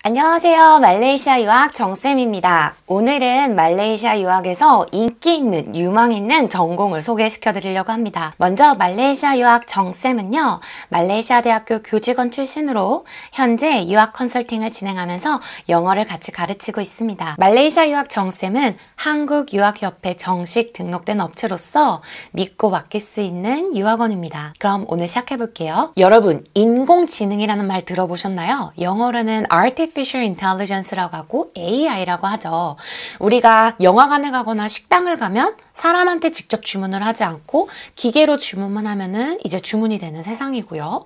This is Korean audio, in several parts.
안녕하세요. 말레이시아 유학 정쌤입니다. 오늘은 말레이시아 유학에서 인기 있는, 유망 있는 전공을 소개시켜 드리려고 합니다. 먼저 말레이시아 유학 정쌤은요, 말레이시아 대학교 교직원 출신으로 현재 유학 컨설팅을 진행하면서 영어를 같이 가르치고 있습니다. 말레이시아 유학 정쌤은 한국유학협회 정식 등록된 업체로서 믿고 맡길 수 있는 유학원입니다. 그럼 오늘 시작해 볼게요. 여러분, 인공지능이라는 말 들어보셨나요? 영어로는 Artificial Intelligence라고 하고 AI라고 하죠. 우리가 영화관을 가거나 식당을 가면 사람한테 직접 주문을 하지 않고 기계로 주문만 하면은 이제 주문이 되는 세상이고요.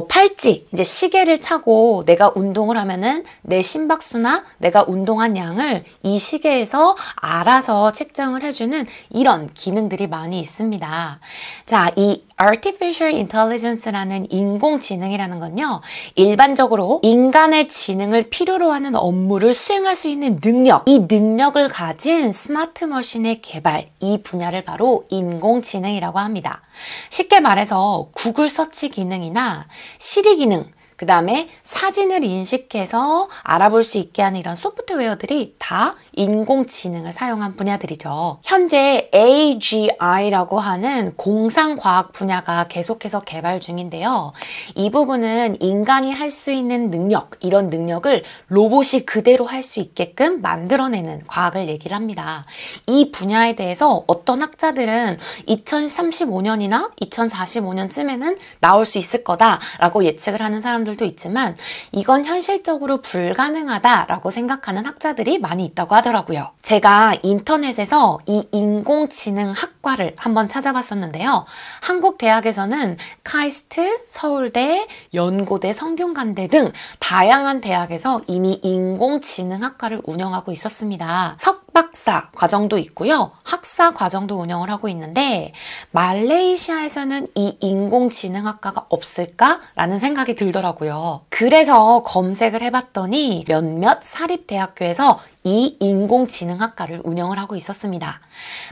팔찌, 이제 시계를 차고 내가 운동을 하면은 내 심박수나 내가 운동한 양을 이 시계에서 알아서 책정을 해주는 이런 기능들이 많이 있습니다. 자, 이 Artificial Intelligence라는 인공지능이라는 건요, 일반적으로 인간의 지능을 필요로 하는 업무를 수행할 수 있는 능력, 이 능력을 가진 스마트 머신의 개발, 이 분야를 바로 인공지능이라고 합니다. 쉽게 말해서 구글 서치 기능이나 시리 기능, 그 다음에 사진을 인식해서 알아볼 수 있게 하는 이런 소프트웨어들이 다 인공지능을 사용한 분야들이죠. 현재 AGI라고 하는 공상과학 분야가 계속해서 개발 중인데요. 이 부분은 인간이 할 수 있는 능력, 이런 능력을 로봇이 그대로 할 수 있게끔 만들어내는 과학을 얘기를 합니다. 이 분야에 대해서 어떤 학자들은 2035년이나 2045년쯤에는 나올 수 있을 거다라고 예측을 하는 사람들도 있지만 이건 현실적으로 불가능하다라고 생각하는 학자들이 많이 있다고 하더라고요. 제가 인터넷에서 이 인공지능 학과를 한번 찾아봤었는데요. 한국 대학에서는 카이스트, 서울대, 연고대, 성균관대 등 다양한 대학에서 이미 인공지능 학과를 운영하고 있었습니다. 석박사 과정도 있고요. 학사 과정도 운영을 하고 있는데 말레이시아에서는 이 인공지능 학과가 없을까라는 생각이 들더라고요. 그래서 검색을 해봤더니 몇몇 사립대학교에서 이 인공지능학과를 운영을 하고 있었습니다.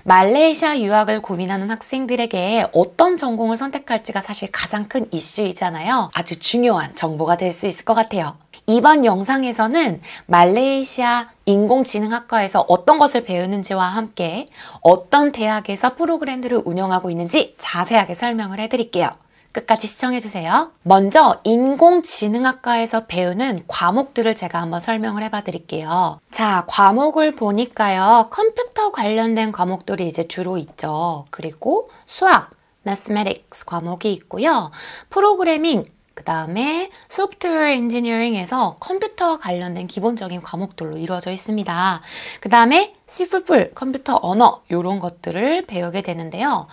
말레이시아 유학을 고민하는 학생들에게 어떤 전공을 선택할지가 사실 가장 큰 이슈이잖아요. 아주 중요한 정보가 될 수 있을 것 같아요. 이번 영상에서는 말레이시아 인공지능학과에서 어떤 것을 배우는지와 함께 어떤 대학에서 프로그램들을 운영하고 있는지 자세하게 설명을 해드릴게요. 끝까지 시청해주세요. 먼저 인공지능학과에서 배우는 과목들을 제가 한번 설명을 해봐 드릴게요. 자, 과목을 보니까요. 컴퓨터 관련된 과목들이 이제 주로 있죠. 그리고 수학, Mathematics 과목이 있고요. 프로그래밍, 그 다음에 소프트웨어 엔지니어링에서 컴퓨터와 관련된 기본적인 과목들로 이루어져 있습니다. 그 다음에 C++, 컴퓨터 언어 이런 것들을 배우게 되는데요.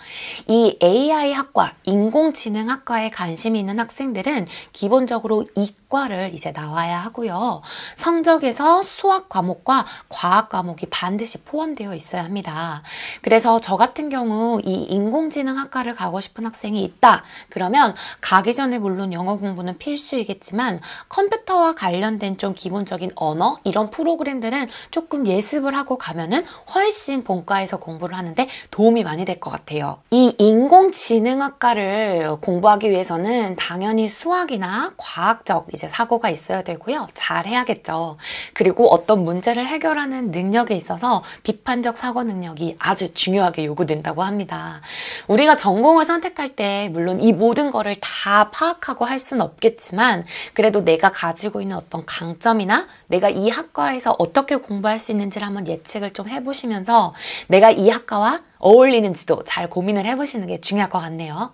이 AI 학과, 인공지능학과에 관심이 있는 학생들은 기본적으로 이과를 이제 나와야 하고요. 성적에서 수학 과목과 과학 과목이 반드시 포함되어 있어야 합니다. 그래서 저 같은 경우 이 인공지능학과를 가고 싶은 학생이 있다. 그러면 가기 전에 물론 영어 공부는 필수이겠지만 컴퓨터와 관련된 좀 기본적인 언어 이런 프로그램들은 조금 예습을 하고 가면은 훨씬 본과에서 공부를 하는데 도움이 많이 될 것 같아요. 이 인공지능학과를 공부하기 위해서는 당연히 수학이나 과학적 이제 사고가 있어야 되고요. 잘 해야겠죠. 그리고 어떤 문제를 해결하는 능력에 있어서 비판적 사고 능력이 아주 중요하게 요구된다고 합니다. 우리가 전공을 선택할 때 물론 이 모든 거를 다 파악하고 할 수는 없겠지만 그래도 내가 가지고 있는 어떤 강점이나 내가 이 학과에서 어떻게 공부할 수 있는지를 한번 예측을 좀 해보시면서 내가 이 학과와 어울리는지도 잘 고민을 해보시는 게 중요할 것 같네요.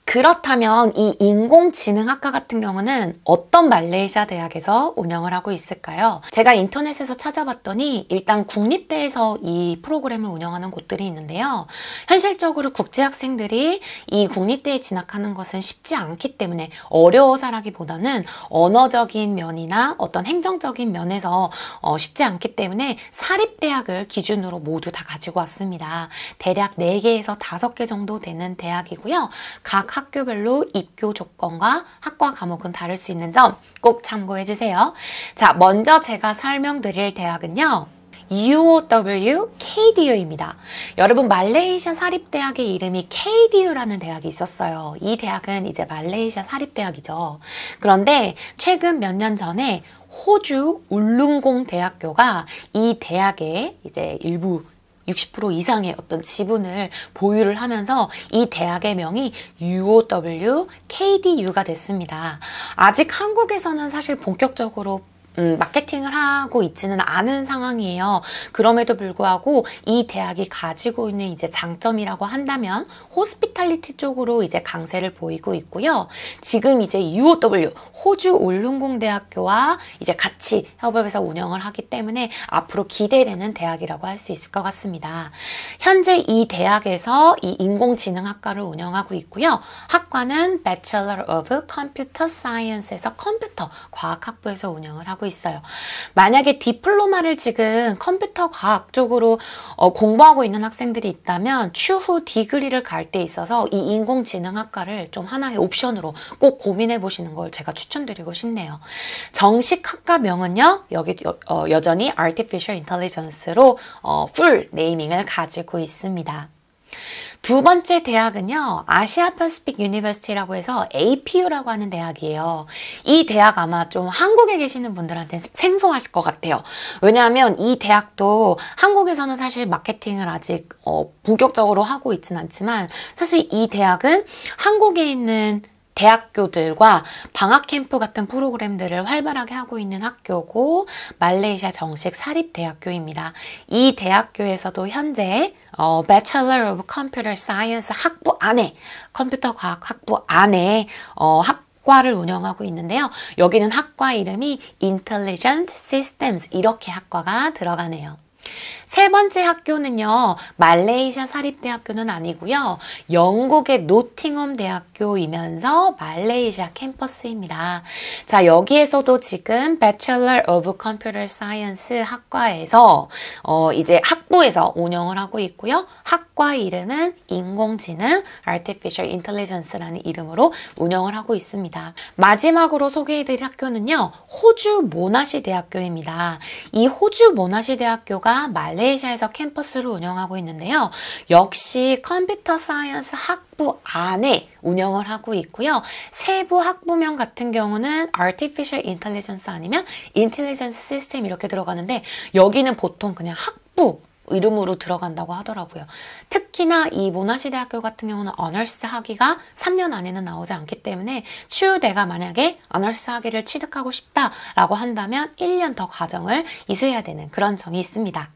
그렇다면 이 인공지능학과 같은 경우는 어떤 말레이시아 대학에서 운영을 하고 있을까요? 제가 인터넷에서 찾아봤더니 일단 국립대에서 이 프로그램을 운영하는 곳들이 있는데요. 현실적으로 국제학생들이 이 국립대에 진학하는 것은 쉽지 않기 때문에 어려워서라기보다는 언어적인 면이나 어떤 행정적인 면에서 쉽지 않기 때문에 사립대학을 기준으로 모두 다 가지고 왔습니다. 대략 4개에서 5개 정도 되는 대학이고요. 각 학교별로 입교 조건과 학과 과목은 다를 수 있는 점 꼭 참고해 주세요. 자, 먼저 제가 설명드릴 대학은요. UOW KDU입니다. 여러분 말레이시아 사립대학의 이름이 KDU라는 대학이 있었어요. 이 대학은 이제 말레이시아 사립대학이죠. 그런데 최근 몇 년 전에 호주 울릉공 대학교가 이 대학의 이제 일부 60% 이상의 어떤 지분을 보유를 하면서 이 대학의 명이 UOW KDU가 됐습니다. 아직 한국에서는 사실 본격적으로 마케팅을 하고 있지는 않은 상황이에요. 그럼에도 불구하고 이 대학이 가지고 있는 이제 장점이라고 한다면 호스피탈리티 쪽으로 이제 강세를 보이고 있고요. 지금 이제 UOW 호주 울릉공 대학교와 이제 같이 협업해서 운영을 하기 때문에 앞으로 기대되는 대학이라고 할 수 있을 것 같습니다. 현재 이 대학에서 이 인공지능학과를 운영하고 있고요. 학과는 Bachelor of Computer Science에서 컴퓨터 과학학부에서 운영을 하고 있어요. 만약에 디플로마를 지금 컴퓨터 과학 쪽으로 공부하고 있는 학생들이 있다면 추후 디그리를 갈 때 있어서 이 인공지능학과를 좀 하나의 옵션으로 꼭 고민해 보시는 걸 제가 추천드리고 싶네요. 정식 학과명은요, 여기 여전히 Artificial Intelligence로 풀 네이밍을 가지고 있습니다. 두 번째 대학은요, 아시아 퍼시픽 유니버시티라고 해서 APU라고 하는 대학이에요. 이 대학 아마 좀 한국에 계시는 분들한테 생소하실 것 같아요. 왜냐하면 이 대학도 한국에서는 사실 마케팅을 아직 본격적으로 하고 있진 않지만 사실 이 대학은 한국에 있는 대학교들과 방학 캠프 같은 프로그램들을 활발하게 하고 있는 학교고 말레이시아 정식 사립대학교입니다. 이 대학교에서도 현재 Bachelor of Computer Science 학부 안에 컴퓨터 과학 학부 안에 학과를 운영하고 있는데요. 여기는 학과 이름이 Intelligent Systems 이렇게 학과가 들어가네요. 세 번째 학교는요, 말레이시아 사립대학교는 아니고요. 영국의 노팅엄 대학교이면서 말레이시아 캠퍼스입니다. 자, 여기에서도 지금 Bachelor of Computer Science 학과에서 이제 학부에서 운영을 하고 있고요. 학과 이름은 인공지능 Artificial Intelligence라는 이름으로 운영을 하고 있습니다. 마지막으로 소개해드릴 학교는요, 호주 모나시 대학교입니다. 이 호주 모나시 대학교가 말레이시아에서 캠퍼스를 운영하고 있는데요. 역시 컴퓨터 사이언스 학부 안에 운영을 하고 있고요. 세부 학부명 같은 경우는 Artificial Intelligence 아니면 Intelligence System 이렇게 들어가는데 여기는 보통 그냥 학부 이름으로 들어간다고 하더라고요. 특히나 이 모나시 대학교 같은 경우는 어널스 학위가 3년 안에는 나오지 않기 때문에 추후 내가 만약에 어널스 학위를 취득하고 싶다라고 한다면 1년 더 과정을 이수해야 되는 그런 점이 있습니다.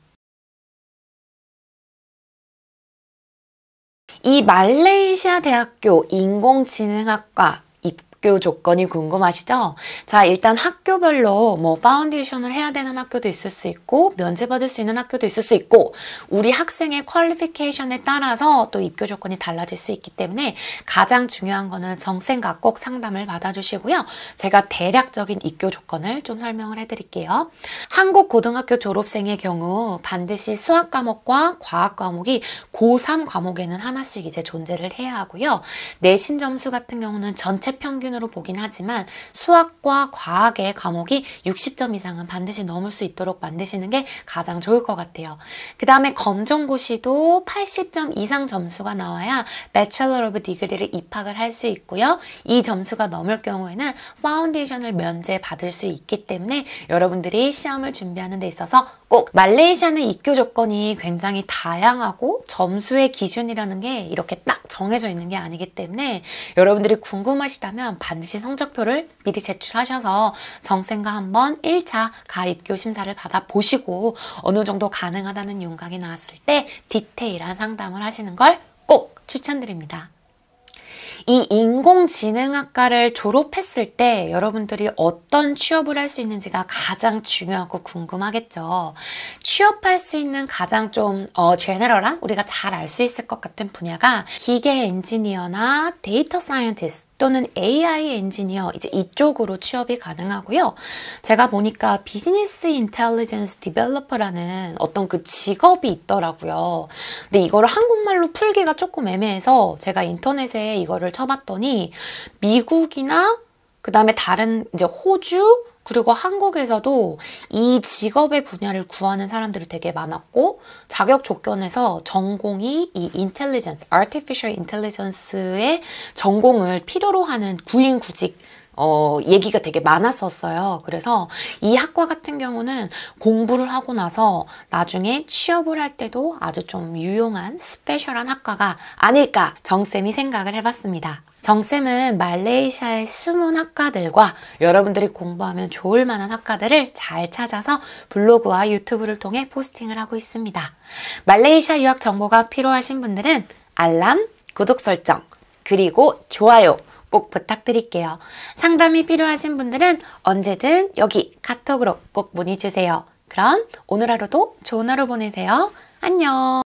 이 말레이시아 대학교 인공지능학과 입교 조건이 궁금하시죠? 자, 일단 학교별로 뭐 파운데이션을 해야 되는 학교도 있을 수 있고 면제받을 수 있는 학교도 있을 수 있고 우리 학생의 퀄리피케이션에 따라서 또 입교 조건이 달라질 수 있기 때문에 가장 중요한 거는 정쌤과 꼭 상담을 받아주시고요. 제가 대략적인 입교 조건을 좀 설명을 해드릴게요. 한국 고등학교 졸업생의 경우 반드시 수학 과목과 과학 과목이 고3 과목에는 하나씩 이제 존재를 해야 하고요. 내신 점수 같은 경우는 전체 평균 으로 보긴 하지만 수학과 과학의 과목이 60점 이상은 반드시 넘을 수 있도록 만드시는 게 가장 좋을 것 같아요. 그 다음에 검정고시도 80점 이상 점수가 나와야 Bachelor of Degree를 입학을 할 수 있고요. 이 점수가 넘을 경우에는 파운데이션을 면제받을 수 있기 때문에 여러분들이 시험을 준비하는 데 있어서 꼭 말레이시아는 입교 조건이 굉장히 다양하고 점수의 기준이라는 게 이렇게 딱 정해져 있는 게 아니기 때문에 여러분들이 궁금하시다면 반드시 성적표를 미리 제출하셔서 정쌤과 한번 1차 가입교 심사를 받아보시고 어느 정도 가능하다는 윤곽이 나왔을 때 디테일한 상담을 하시는 걸 꼭 추천드립니다. 이 인공지능학과를 졸업했을 때 여러분들이 어떤 취업을 할 수 있는지가 가장 중요하고 궁금하겠죠. 취업할 수 있는 가장 좀 제너럴한 우리가 잘 알 수 있을 것 같은 분야가 기계 엔지니어나 데이터 사이언티스트 또는 AI 엔지니어 이제 이쪽으로 취업이 가능하고요. 제가 보니까 비즈니스 인텔리전스 디벨로퍼라는 어떤 그 직업이 있더라고요. 근데 이거를 한국말로 풀기가 조금 애매해서 제가 인터넷에 이거를 쳐봤더니 미국이나 그 다음에 다른 이제 호주 그리고 한국에서도 이 직업의 분야를 구하는 사람들이 되게 많았고 자격 조건에서 전공이 이 인텔리전스, artificial intelligence의 전공을 필요로 하는 구인구직 얘기가 되게 많았었어요. 그래서 이 학과 같은 경우는 공부를 하고 나서 나중에 취업을 할 때도 아주 좀 유용한 스페셜한 학과가 아닐까 정쌤이 생각을 해봤습니다. 정쌤은 말레이시아의 숨은 학과들과 여러분들이 공부하면 좋을 만한 학과들을 잘 찾아서 블로그와 유튜브를 통해 포스팅을 하고 있습니다. 말레이시아 유학 정보가 필요하신 분들은 알람, 구독 설정, 그리고 좋아요 꼭 부탁드릴게요. 상담이 필요하신 분들은 언제든 여기 카톡으로 꼭 문의 주세요. 그럼 오늘 하루도 좋은 하루 보내세요. 안녕.